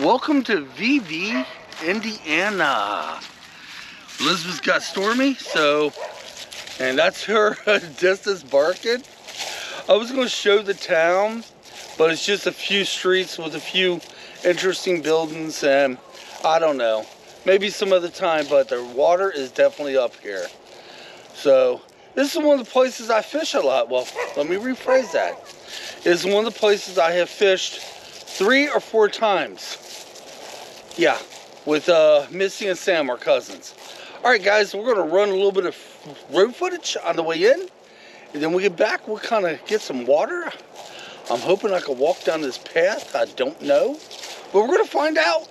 Welcome to VV, Indiana. Elizabeth's got Stormy, and that's her distance barking. I was going to show the town, but it's just a few streets with a few interesting buildings, and I don't know, maybe some other time, but the water is definitely up here. So this is one of the places I fish a lot. Well, let me rephrase that. It's one of the places I have fished 3 or 4 times. Yeah, with Missy and Sam, our cousins. All right, guys, we're going to run a little bit of road footage on the way in. And then we get back, we'll kind of get some water. I'm hoping I can walk down this path. I don't know. But we're going to find out.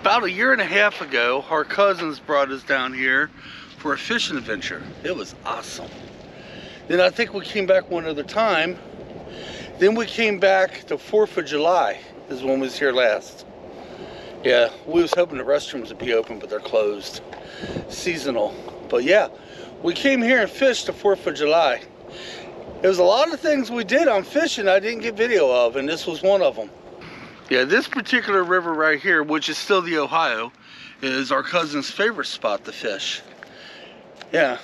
About a year and a half ago, our cousins brought us down here for a fishing adventure. It was awesome. Then I think we came back one other time. Then we came back the 4th of July is when we was here last. Yeah, we was hoping the restrooms would be open, but they're closed. Seasonal. But yeah, we came here and fished the 4th of July. There was a lot of things we did on fishing I didn't get video of, and this was one of them. Yeah, this particular river right here, which is still the Ohio, is our cousin's favorite spot to fish. Yeah.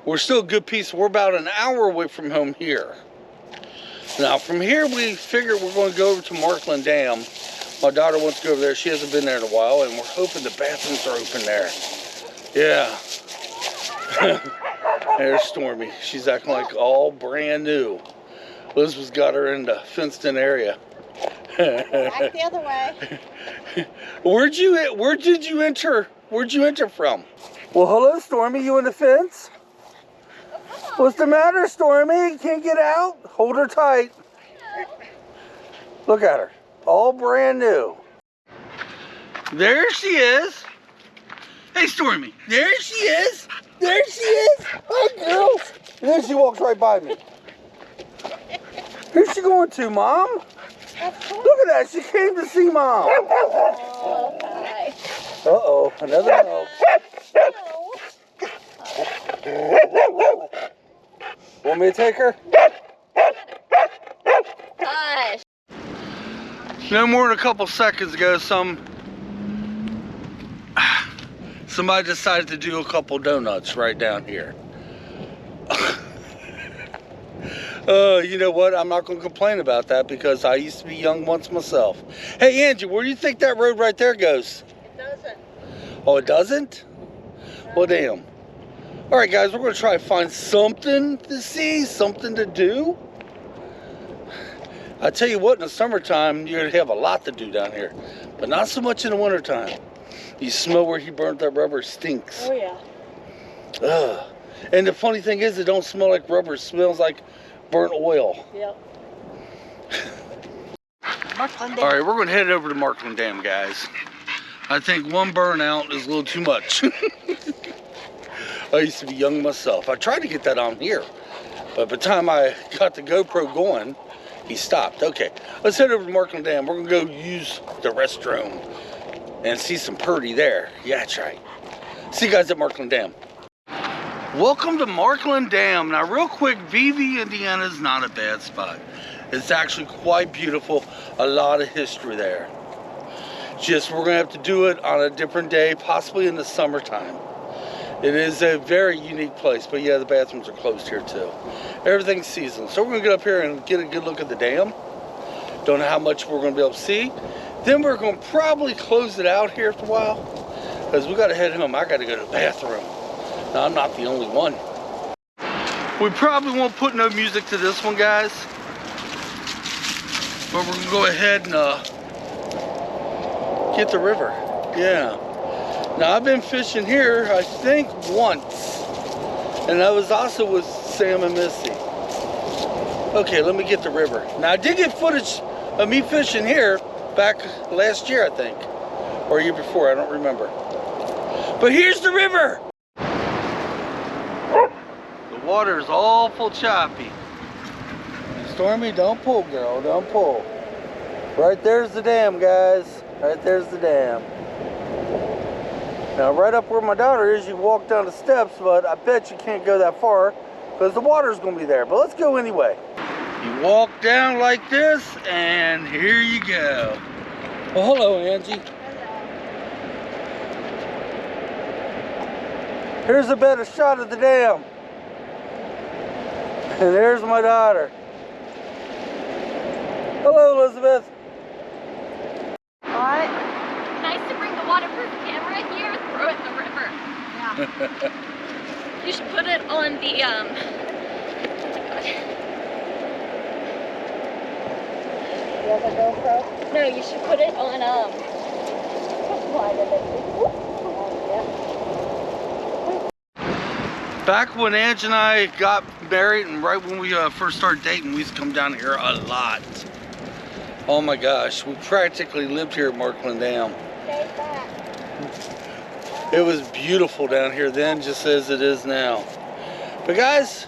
We're still a good piece. We're about an hour away from home here. Now, from here, we figure we're going to go over to Markland Dam. My daughter wants to go over there. She hasn't been there in a while, and we're hoping the bathrooms are open there. Yeah. There's Stormy. She's acting like all brand new. Elizabeth's got her in the fenced-in area. Back the other way. Where did you enter from? Well, hello, Stormy. You in the fence? Oh, What's the matter, Stormy? You can't get out? Hold her tight. Look at her. All brand new. There she is. Hey, Stormy. There she is. There she is. Hi, girl. And then she walks right by me. Who's she going to, Mom? Look at that, she came to see Mom. Oh, okay. Uh-oh, another no. Want me to take her? Gosh. No more than a couple seconds ago, somebody decided to do a couple donuts right down here. You know what? I'm not going to complain about that because I used to be young once myself. Hey, Angie, where do you think that road right there goes? It doesn't. Oh, it doesn't? No. Well, damn. All right, guys, we're going to try to find something to see, something to do. I tell you what, in the summertime, you're going to have a lot to do down here, but not so much in the wintertime. You smell where he burnt that rubber, stinks. Oh, yeah. Ugh. And the funny thing is, it don't smell like rubber. It smells like burnt oil. Yep. All right, we're going to head over to Markland Dam, guys. I think one burnout is a little too much. I used to be young myself. I tried to get that on here, but by the time I got the GoPro going, he stopped. Okay, let's head over to Markland Dam. We're going to go use the restroom and see some purdy there. Yeah, that's right. See you guys at Markland Dam. Welcome to Markland Dam. Now, real quick, VV, Indiana is not a bad spot. It's actually quite beautiful. A lot of history there. Just we're going to have to do it on a different day, possibly in the summertime. It is a very unique place, but yeah, the bathrooms are closed here too. Everything's seasonal. So we're going to get up here and get a good look at the dam. Don't know how much we're going to be able to see. Then we're going to probably close it out here for a while because we got to head home. I got to go to the bathroom. Now, I'm not the only one. We probably won't put no music to this one, guys. But we're gonna go ahead and get the river. Yeah. Now, I've been fishing here, I think, once. And that was also with Sam and Missy. Okay, let me get the river. Now, I did get footage of me fishing here back last year, I think. Or a year before, I don't remember. But here's the river! The water is awful choppy. Stormy, don't pull, girl, don't pull. Right there's the dam, guys. Right there's the dam. Now, right up where my daughter is, you walk down the steps, but I bet you can't go that far because the water's gonna be there. But let's go anyway. You walk down like this, and here you go. Well, hello, Angie. Here's a better shot of the dam. And there's my daughter. Hello, Elizabeth. What? Nice to bring the waterproof camera here and throw it in the river. Yeah. You should put it on the, oh my God. You have a GoPro? No, you should put it on, why did they Back when Ange and I got married and right when we first started dating, we used to come down here a lot. Oh my gosh, we practically lived here at Markland Dam. It was beautiful down here then, just as it is now. But guys,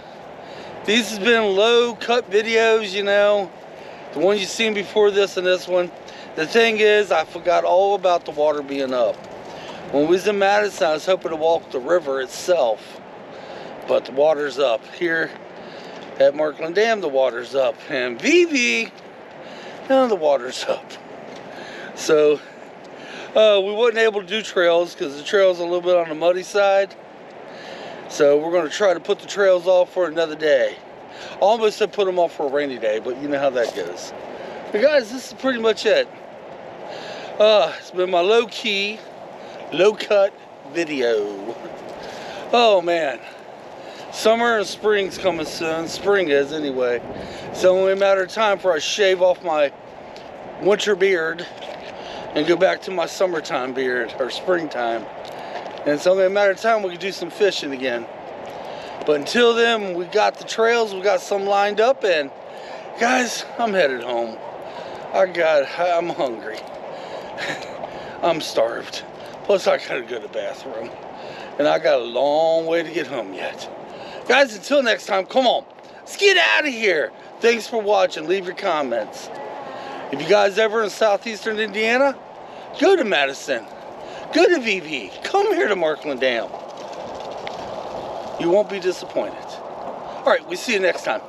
these has been low cut videos, you know. The ones you've seen before this and this one. The thing is, I forgot all about the water being up. When we was in Madison, I was hoping to walk the river itself. But the water's up. Here at Markland Dam, the water's up. And VV, the water's up. So, we wasn't able to do trails because the trail's a little bit on the muddy side. So we're going to try to put the trails off for another day. Almost said put them off for a rainy day, but you know how that goes. But guys, this is pretty much it. It's been my low-key, low-cut video. Oh man. Summer and spring's coming soon. Spring is anyway. It's only a matter of time before I shave off my winter beard and go back to my summertime beard or springtime. And it's only a matter of time we can do some fishing again. But until then, we got the trails, we got some lined up, and guys, I'm headed home. I'm hungry. I'm starved. Plus, I gotta go to the bathroom. And I got a long way to get home yet. Guys, until next time, come on. Let's get out of here. Thanks for watching. Leave your comments. If you guys ever in southeastern Indiana, go to Madison. Go to VV. Come here to Markland Dam. You won't be disappointed. All right, we'll see you next time.